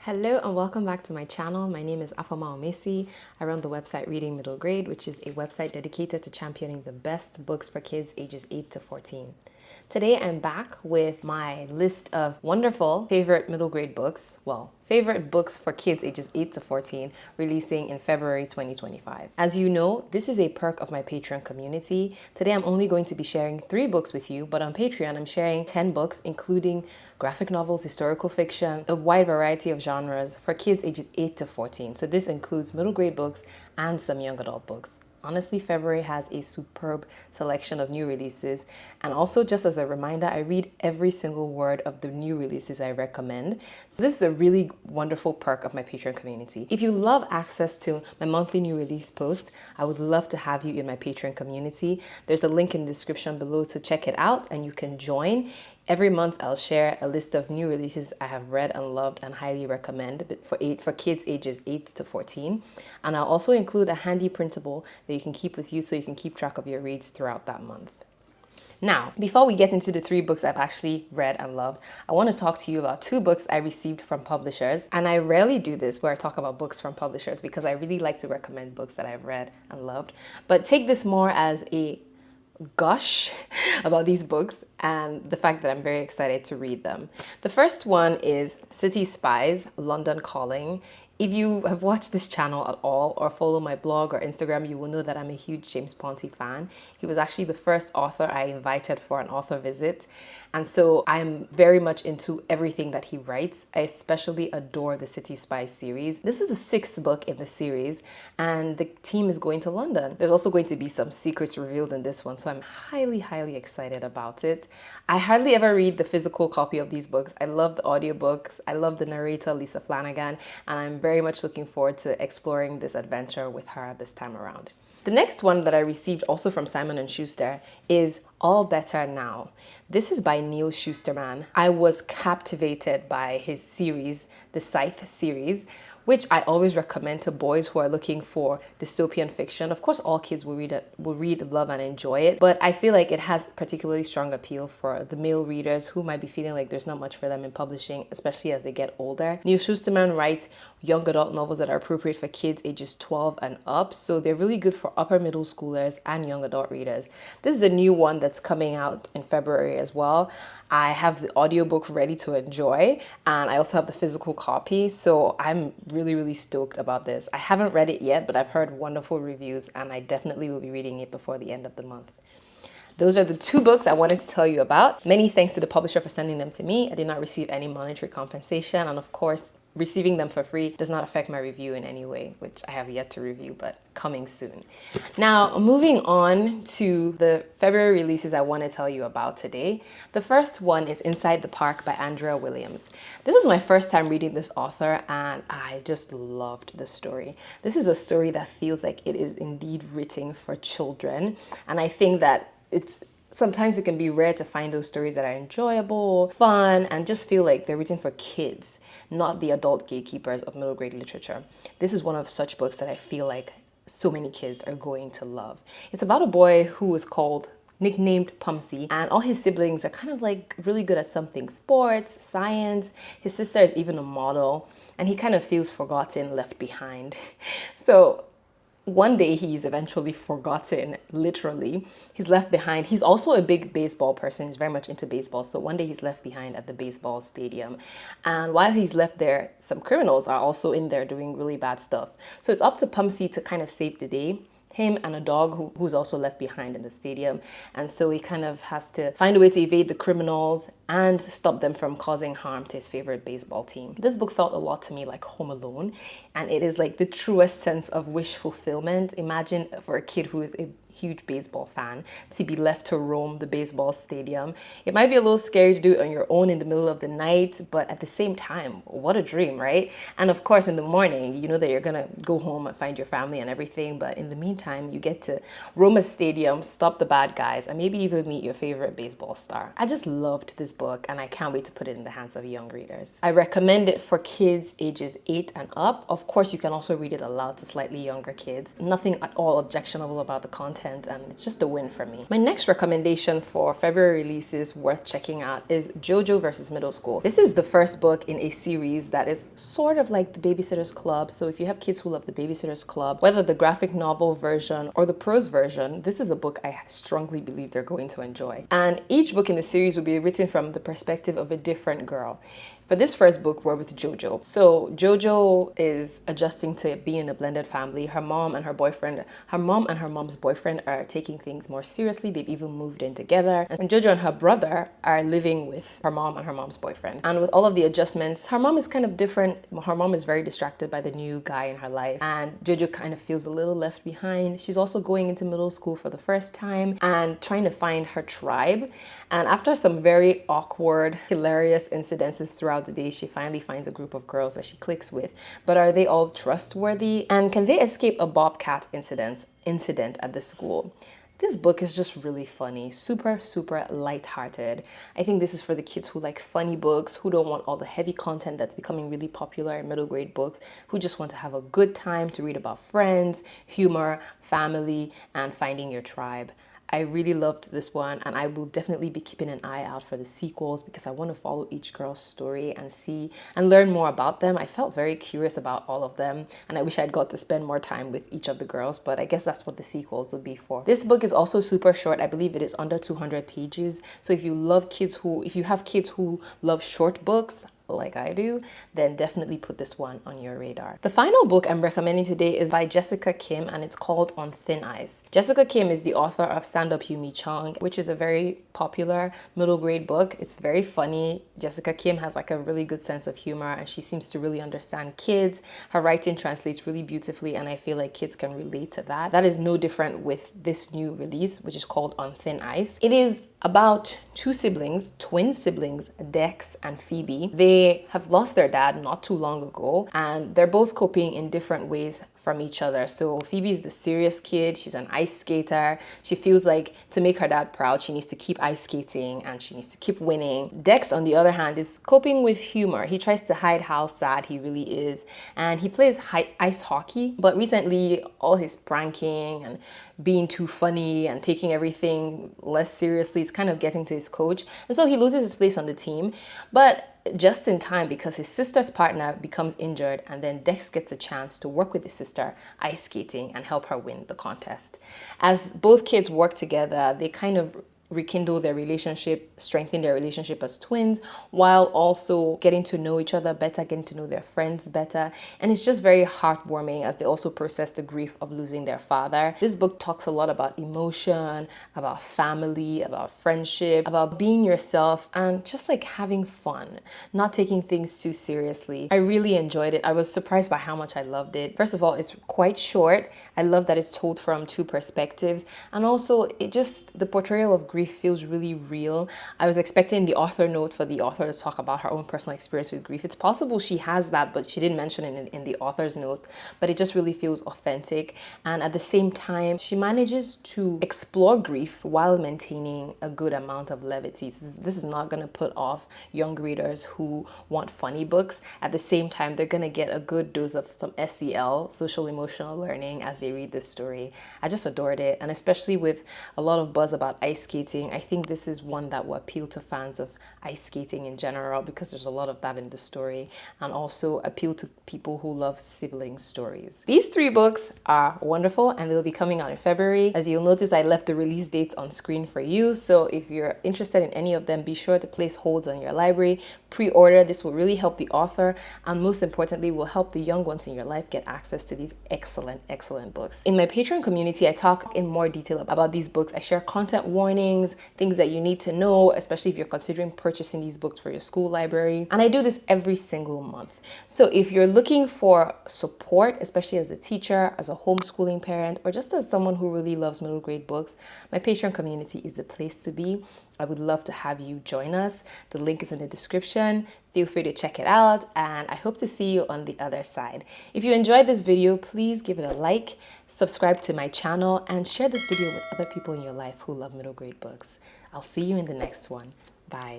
Hello and welcome back to my channel. My name is Afama Omesi. I run the website Reading Middle Grade, which is a website dedicated to championing the best books for kids ages 8 to 14. Today I'm back with my list of wonderful favorite middle grade books, favorite books for kids ages 8 to 14, releasing in February 2025. As you know, this is a perk of my Patreon community. Today I'm only going to be sharing 3 books with you, but on Patreon I'm sharing 10 books, including graphic novels, historical fiction, a wide variety of genres for kids ages 8 to 14. So this includes middle grade books and some young adult books. Honestly, February has a superb selection of new releases. And also, just as a reminder, I read every single word of the new releases I recommend. So this is a really wonderful perk of my Patreon community. If you love access to my monthly new release posts, I would love to have you in my Patreon community. There's a link in the description below to check it out and you can join. Every month, I'll share a list of new releases I have read and loved and highly recommend for kids ages 8 to 14. And I'll also include a handy printable that you can keep with you so you can keep track of your reads throughout that month. Now, before we get into the 3 books I've actually read and loved, I want to talk to you about 2 books I received from publishers. And I rarely do this where I talk about books from publishers because I really like to recommend books that I've read and loved. But take this more as a gush about these books and the fact that I'm very excited to read them. The first one is City Spies, London Calling. If you have watched this channel at all or follow my blog or Instagram, you will know that I'm a huge James Ponti fan. He was actually the first author I invited for an author visit. And so I'm very much into everything that he writes. I especially adore the City Spies series. This is the 6th book in the series and the team is going to London. There's also going to be some secrets revealed in this one, so I'm highly excited about it. I hardly ever read the physical copy of these books. I love the audiobooks. I love the narrator, Lisa Flanagan, and I'm very much looking forward to exploring this adventure with her this time around. The next one that I received also from Simon & Schuster is All Better Now. This is by Neil Shusterman. I was captivated by his series, the Scythe series, which I always recommend to boys who are looking for dystopian fiction. Of course, all kids will read, love, and enjoy it, but I feel like it has particularly strong appeal for the male readers who might be feeling like there's not much for them in publishing, especially as they get older. Neil Shusterman writes young adult novels that are appropriate for kids ages 12 and up, so they're really good for upper middle schoolers and young adult readers. This is a new one that's coming out in February as well. I have the audiobook ready to enjoy, and I also have the physical copy, so I'm really stoked about this. I haven't read it yet, but I've heard wonderful reviews and I definitely will be reading it before the end of the month. Those are the 2 books I wanted to tell you about. Many thanks to the publisher for sending them to me. I did not receive any monetary compensation, and of course, receiving them for free does not affect my review in any way, which I have yet to review, but coming soon. Now, moving on to the February releases I want to tell you about today. The first one is Inside the Park by Andrea Williams. This was my first time reading this author, and I just loved the story. This is a story that feels like it is indeed written for children, and I think that sometimes it can be rare to find those stories that are enjoyable, fun, and just feel like they're written for kids, not the adult gatekeepers of middle grade literature. This is one of such books that I feel like so many kids are going to love. It's about a boy who is nicknamed Pumsy, and all his siblings are kind of like really good at something: sports, science. His sister is even a model, and he kind of feels forgotten, left behind. So one day he's eventually forgotten, literally. He's left behind. He's also a big baseball person. He's very much into baseball. So one day he's left behind at the baseball stadium. And while he's left there, some criminals are also in there doing really bad stuff. So it's up to Pumsy to kind of save the day. Him and a dog who's also left behind in the stadium. And so he kind of has to find a way to evade the criminals and stop them from causing harm to his favorite baseball team. This book felt a lot to me like Home Alone, and it is like the truest sense of wish fulfillment. Imagine for a kid who is a huge baseball fan to be left to roam the baseball stadium. It might be a little scary to do it on your own in the middle of the night, but at the same time, what a dream, right? And of course, in the morning, you know that you're gonna go home and find your family and everything, but in the meantime, you get to roam a stadium, stop the bad guys, and maybe even meet your favorite baseball star. I just loved this book, and I can't wait to put it in the hands of young readers. I recommend it for kids ages 8 and up. Of course, you can also read it aloud to slightly younger kids. Nothing at all objectionable about the content, and it's just a win for me. My next recommendation for February releases worth checking out is JOJO versus Middle School. This is the first book in a series that is sort of like the Babysitter's Club. So if you have kids who love the Babysitter's Club, whether the graphic novel version or the prose version, this is a book I strongly believe they're going to enjoy. And each book in the series will be written from the perspective of a different girl. For this first book, we're with JoJo. So JoJo is adjusting to being in a blended family. Her mom and her mom's boyfriend are taking things more seriously. They've even moved in together. And JoJo and her brother are living with her mom and her mom's boyfriend. And with all of the adjustments, her mom is kind of different. Her mom is very distracted by the new guy in her life. And JoJo kind of feels a little left behind. She's also going into middle school for the first time and trying to find her tribe. And after some very awkward, hilarious incidences throughout the day, she finally finds a group of girls that she clicks with. But are they all trustworthy? And can they escape a bobcat incident at the school? This book is just really funny, super lighthearted. I think this is for the kids who like funny books, who don't want all the heavy content that's becoming really popular in middle grade books, who just want to have a good time to read about friends, humor, family, and finding your tribe. I really loved this one, and I will definitely be keeping an eye out for the sequels because I want to follow each girl's story and see and learn more about them. I felt very curious about all of them, and I wish I'd got to spend more time with each of the girls, but I guess that's what the sequels would be for. This book is also super short. I believe it is under 200 pages. So if you have kids who love short books, like I do, then definitely put this one on your radar. The final book I'm recommending today is by Jessica Kim, and it's called On Thin Ice. Jessica Kim is the author of Stand Up You Me Chung, which is a very popular middle grade book. It's very funny. Jessica Kim has like a really good sense of humor, and she seems to really understand kids. Her writing translates really beautifully, and I feel like kids can relate to that. That is no different with this new release, which is called On Thin Ice. It is about two siblings, twin siblings, Dex and Phoebe. They have lost their dad not too long ago, and they're both coping in different ways from each other. So Phoebe is the serious kid. She's an ice skater. She feels like to make her dad proud, she needs to keep ice skating and she needs to keep winning. Dex, on the other hand, is coping with humor. He tries to hide how sad he really is, and he plays ice hockey. But recently, all his pranking and being too funny and taking everything less seriously is kind of getting to his coach. And so he loses his place on the team. But just in time, because his sister's partner becomes injured, and then Dex gets a chance to work with his sister ice skating and help her win the contest. As both kids work together, they kind of rekindle their relationship, strengthen their relationship as twins, while also getting to know each other better, getting to know their friends better. And it's just very heartwarming as they also process the grief of losing their father. This book talks a lot about emotion, about family, about friendship, about being yourself, and just like having fun, not taking things too seriously. I really enjoyed it. I was surprised by how much I loved it. First of all, it's quite short. I love that it's told from two perspectives, and also the portrayal of grief feels really real. I was expecting the author note for the author to talk about her own personal experience with grief. It's possible she has that, but she didn't mention it in the author's note. But it just really feels authentic. And at the same time, she manages to explore grief while maintaining a good amount of levity. This is not going to put off young readers who want funny books. At the same time, they're going to get a good dose of some SEL, social emotional learning, as they read this story. I just adored it. And especially with a lot of buzz about ice skating, I think this is one that will appeal to fans of ice skating in general, because there's a lot of that in the story, and also appeal to people who love sibling stories. These three books are wonderful, and they'll be coming out in February. As you'll notice, I left the release dates on screen for you, so if you're interested in any of them, be sure to place holds on your library, pre-order. This will really help the author, and most importantly, will help the young ones in your life get access to these excellent books. In my Patreon community, I talk in more detail about these books. I share content warnings, things that you need to know, especially if you're considering purchasing these books for your school library. And I do this every single month. So if you're looking for support, especially as a teacher, as a homeschooling parent, or just as someone who really loves middle grade books, my Patreon community is the place to be. I would love to have you join us. The link is in the description. Feel free to check it out, and I hope to see you on the other side. If you enjoyed this video, please give it a like, subscribe to my channel, and share this video with other people in your life who love middle grade books. I'll see you in the next one. Bye.